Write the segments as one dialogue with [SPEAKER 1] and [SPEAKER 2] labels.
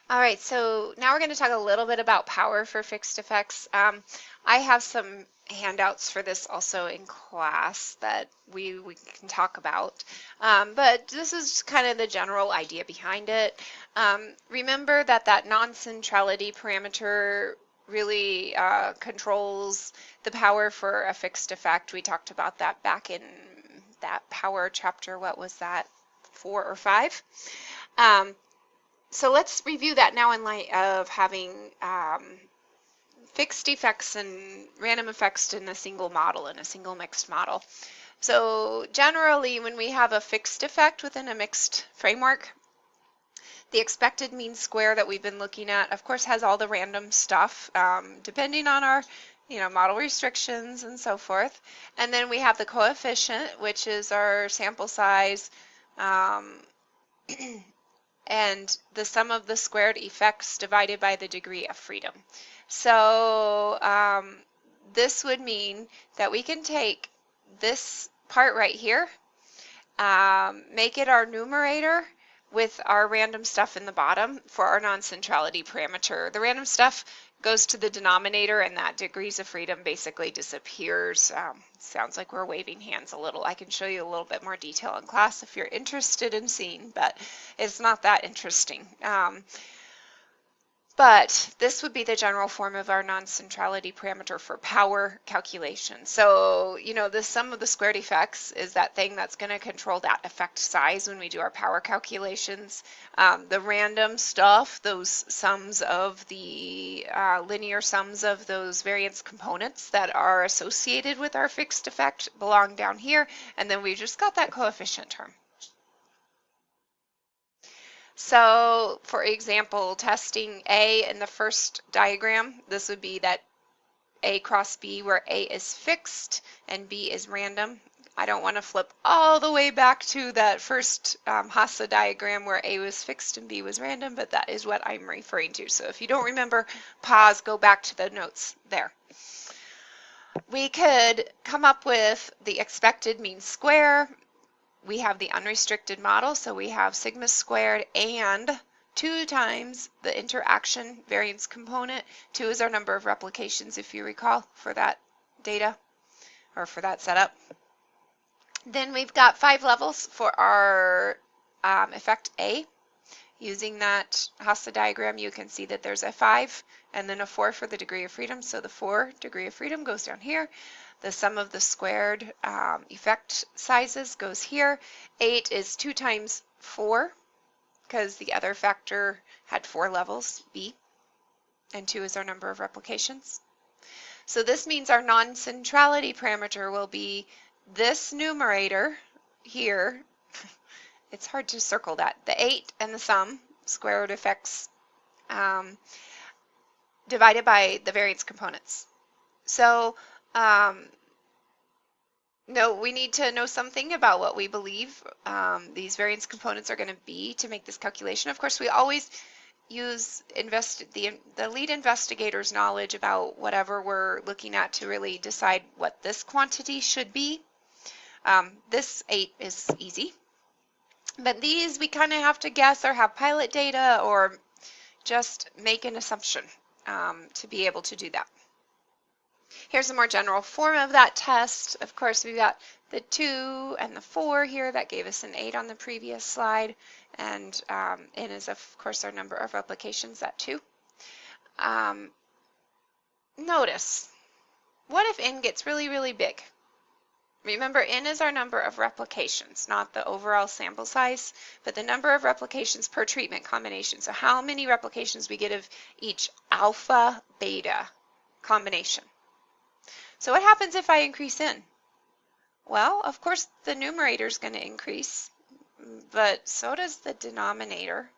[SPEAKER 1] All right, so now we're going to talk a little bit about power for fixed effects. I have some handouts for this also in class that we can talk about, but this is kind of the general idea behind it. Remember that non-centrality parameter really controls the power for a fixed effect. We talked about that back in that power chapter. What was that, 4 or 5? Um, so let's review that now in light of having fixed effects and random effects in a single model, in a single mixed model. So generally, when we have a fixed effect within a mixed framework, the expected mean square that we've been looking at, of course, has all the random stuff, depending on our model restrictions and so forth. And then we have the coefficient, which is our sample size, um, and the sum of the squared effects divided by the degree of freedom. So this would mean that we can take this part right here, make it our numerator with our random stuff in the bottom for our non-centrality parameter. The random stuff goes to the denominator, and that degrees of freedom basically disappears. Sounds like we're waving hands a little. I can show you a little bit more detail in class if you're interested in seeing, but it's not that interesting. But this would be the general form of our non-centrality parameter for power calculation. So, the sum of the squared effects is that thing that's going to control that effect size when we do our power calculations. The random stuff, those sums of the linear sums of those variance components that are associated with our fixed effect belong down here. And then we just got that coefficient term. So, for example, testing A in the first diagram, this would be that A cross B where A is fixed and B is random. I don't want to flip all the way back to that first Hasse diagram where A was fixed and B was random, but that is what I'm referring to. So if you don't remember, pause, go back to the notes there. We could come up with the expected mean square. We have the unrestricted model, so we have sigma squared and 2 times the interaction variance component. 2 is our number of replications, if you recall, for that data or for that setup. Then we've got 5 levels for our effect A. Using that Hasse diagram, you can see that there's a 5 and then a 4 for the degree of freedom. So the 4 degree of freedom goes down here. The sum of the squared effect sizes goes here. 8 is 2 times 4 because the other factor had 4 levels, B, and 2 is our number of replications. So this means our non-centrality parameter will be this numerator here. It's hard to circle that. The 8 and the sum, square root effects, divided by the variance components. So no, we need to know something about what we believe these variance components are going to be to make this calculation. Of course, we always use the lead investigator's knowledge about whatever we're looking at to really decide what this quantity should be. This 8 is easy, but these we kind of have to guess or have pilot data or just make an assumption to be able to do that. Here's a more general form of that test. Of course, we've got the 2 and the 4 here. That gave us an 8 on the previous slide. And n is, of course, our number of replications, that 2. Notice, what if n gets really, really big? Remember, n is our number of replications, not the overall sample size, but the number of replications per treatment combination. So how many replications we get of each alpha, beta combination. So what happens if I increase n? Well, of course, the numerator is going to increase, but so does the denominator.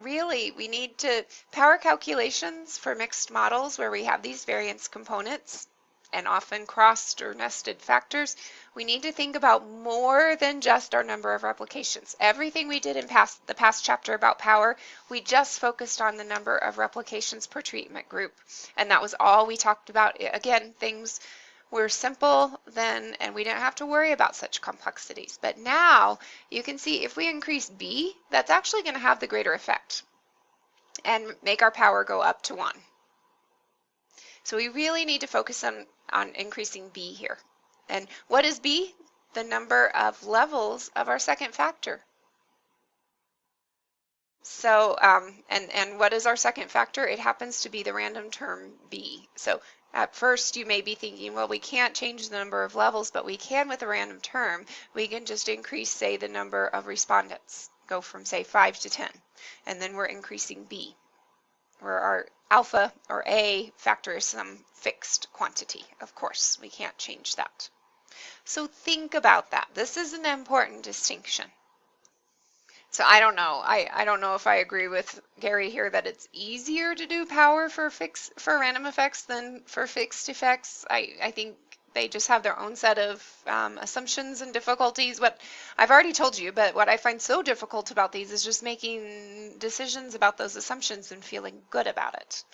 [SPEAKER 1] Really, we need to power calculations for mixed models where we have these variance components and often crossed or nested factors. We need to think about more than just our number of replications. Everything we did in the past chapter about power, we just focused on the number of replications per treatment group. And that was all we talked about. Again, things were simple then, and we didn't have to worry about such complexities. But now you can see if we increase b, that's actually going to have the greater effect and make our power go up to 1. So we really need to focus on increasing b here. And what is b? The number of levels of our second factor. So, and what is our second factor? It happens to be the random term b. So at first you may be thinking, well, we can't change the number of levels, but we can with a random term. We can just increase, say, the number of respondents. Go from, say, 5 to 10. And then we're increasing b, where our alpha or a factor is some fixed quantity. Of course, we can't change that. So think about that. This is an important distinction. So I don't know. I don't know if I agree with Gary here that it's easier to do power for random effects than for fixed effects. I think they just have their own set of assumptions and difficulties. What I've already told you, but what I find so difficult about these is just making decisions about those assumptions and feeling good about it.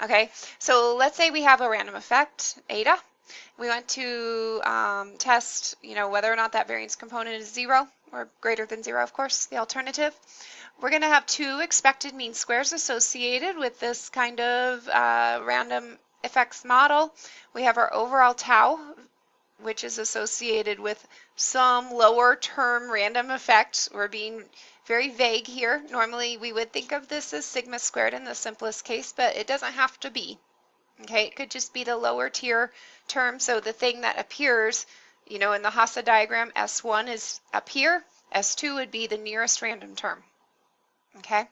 [SPEAKER 1] Okay, so let's say we have a random effect, eta. We want to test, whether or not that variance component is 0 or greater than 0, of course, the alternative. We're going to have 2 expected mean squares associated with this kind of random effects model. We have our overall tau, which is associated with some lower term random effect. We're being very vague here. Normally we would think of this as sigma squared in the simplest case, but it doesn't have to be. Okay, it could just be the lower tier term. So the thing that appears, in the Hasse diagram, S1 is up here. S2 would be the nearest random term. Okay.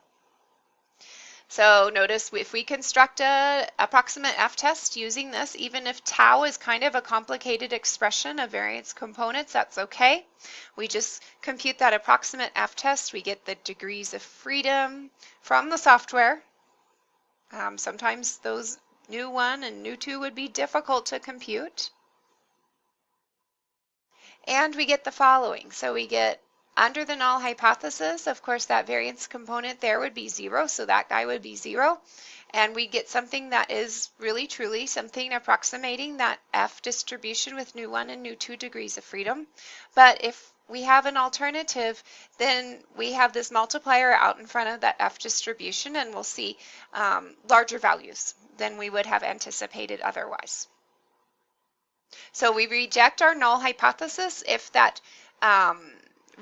[SPEAKER 1] So notice if we construct a approximate f-test using this, even if tau is kind of a complicated expression of variance components, that's okay. We just compute that approximate f-test. We get the degrees of freedom from the software. Sometimes those nu 1 and nu 2 would be difficult to compute. And we get the following. So we get under the null hypothesis, of course, that variance component there would be 0, so that guy would be 0. And we get something that is really truly something approximating that F distribution with nu 1 and nu 2 degrees of freedom. But if we have an alternative, then we have this multiplier out in front of that F distribution, and we'll see larger values than we would have anticipated otherwise. So we reject our null hypothesis if that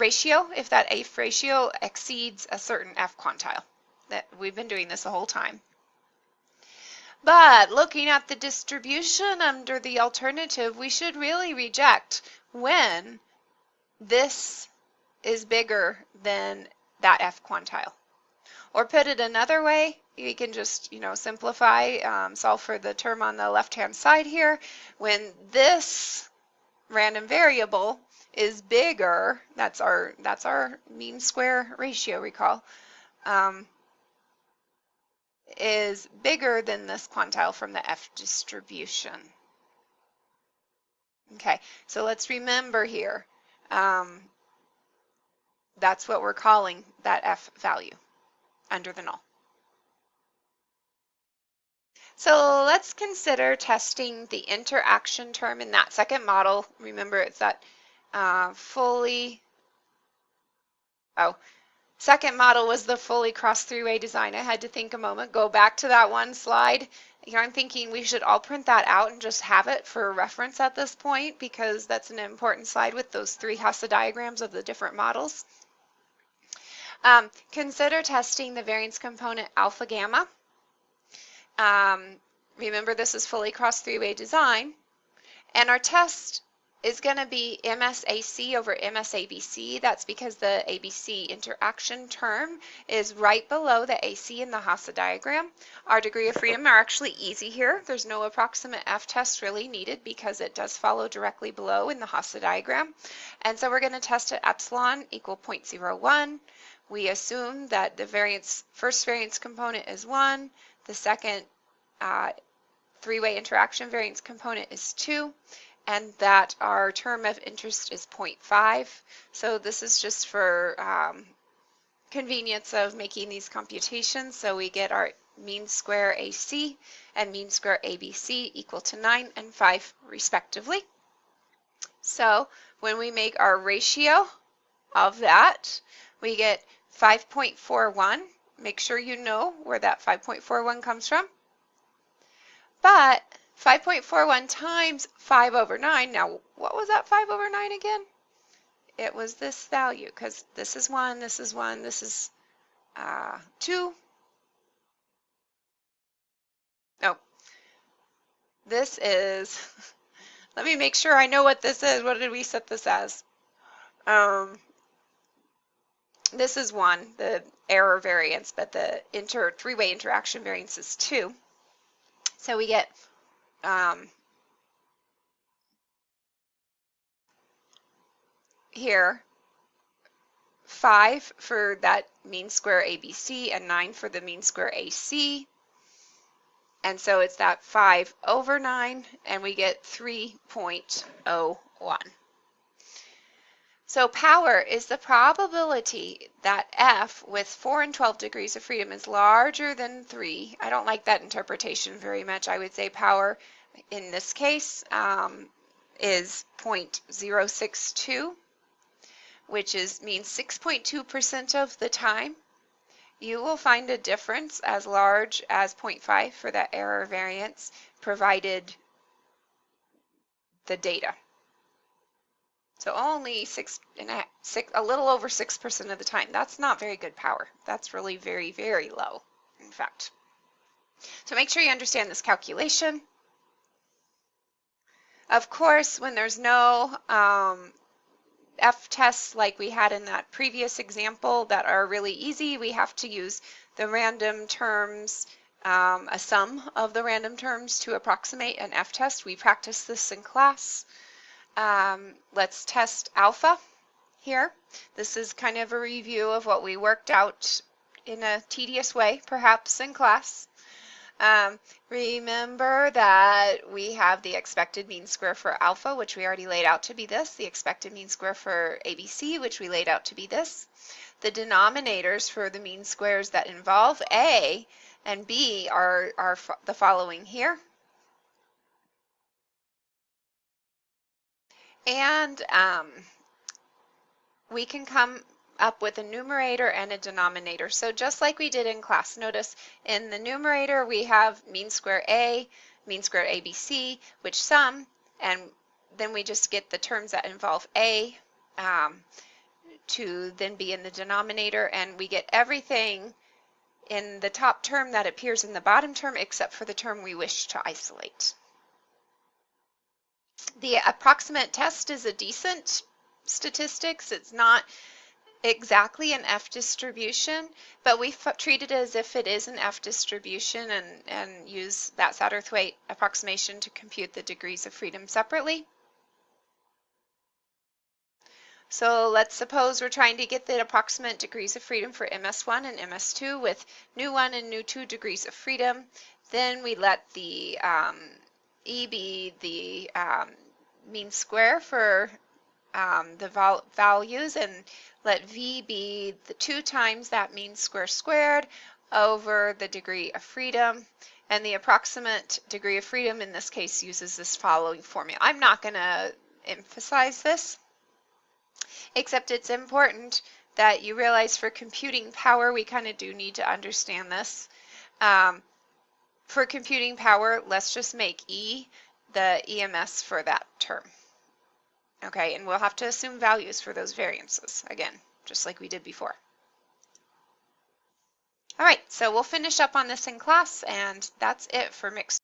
[SPEAKER 1] if that F ratio exceeds a certain F quantile. We've been doing this the whole time. But looking at the distribution under the alternative, we should really reject when this is bigger than that F quantile. Or put it another way, we can just, simplify, solve for the term on the left-hand side here. When this random variable is bigger, that's our mean square ratio, recall, is bigger than this quantile from the F distribution. Okay, so let's remember here, that's what we're calling that F value under the null. So let's consider testing the interaction term in that second model. Remember, it's that second model was the fully cross three-way design. I had to think a moment, go back to that one slide. I'm thinking we should all print that out and just have it for reference at this point, because that's an important slide with those 3 Hasse diagrams of the different models. Consider testing the variance component alpha gamma. Remember, this is fully cross three-way design, and our test is going to be MSAC over MSABC. That's because the ABC interaction term is right below the AC in the Hasse diagram. Our degree of freedom are actually easy here. There's no approximate f-test really needed because it does follow directly below in the Hasse diagram. And so we're going to test at epsilon equal 0.01. We assume that the first variance component is 1, the second three-way interaction variance component is 2, and that our term of interest is 0.5. So this is just for convenience of making these computations. So we get our mean square AC and mean square ABC equal to 9 and 5 respectively. So when we make our ratio of that, we get 5.41. Make sure you know where that 5.41 comes from. But 5.41 times 5 over 9, now what was that 5 over 9 again? It was this value, because this is 1, this is 1, this is 2. Oh, this is, let me make sure I know what this is. What did we set this as? This is 1, the error variance, but the three-way interaction variance is 2. So we get here 5 for that mean square ABC and 9 for the mean square AC. And so it's that 5 over 9, and we get 3.01. So power is the probability that F with 4 and 12 degrees of freedom is larger than 3. I don't like that interpretation very much. I would say power in this case is 0.062, which means 6.2% of the time you will find a difference as large as 0.5 for that error variance, provided the data. So only a little over 6% of the time. That's not very good power. That's really very, very low, in fact. So make sure you understand this calculation. Of course, when there's no F-tests like we had in that previous example that are really easy, we have to use the random terms, a sum of the random terms to approximate an F-test. We practiced this in class. Let's test alpha here. This is kind of a review of what we worked out in a tedious way, perhaps in class. Remember that we have the expected mean square for alpha, which we already laid out to be this, the expected mean square for ABC, which we laid out to be this. The denominators for the mean squares that involve A and B are the following here. And we can come up with a numerator and a denominator. So just like we did in class, notice in the numerator we have mean square A, mean square ABC, which sum, and then we just get the terms that involve A to then be in the denominator, and we get everything in the top term that appears in the bottom term except for the term we wish to isolate. The approximate test is a decent statistics. It's not exactly an F distribution, but we treat it as if it is an F distribution and use that Satterthwaite approximation to compute the degrees of freedom separately. So let's suppose we're trying to get the approximate degrees of freedom for MS1 and MS2 with nu1 and nu2 degrees of freedom. Then we let the E be the mean square for the values, and let V be the 2 times that mean square squared over the degree of freedom. And the approximate degree of freedom in this case uses this following formula. I'm not going to emphasize this, except it's important that you realize for computing power, we kind of do need to understand this. For computing power, let's just make E the EMS for that term. Okay, and we'll have to assume values for those variances, again, just like we did before. All right, so we'll finish up on this in class, and that's it for mixed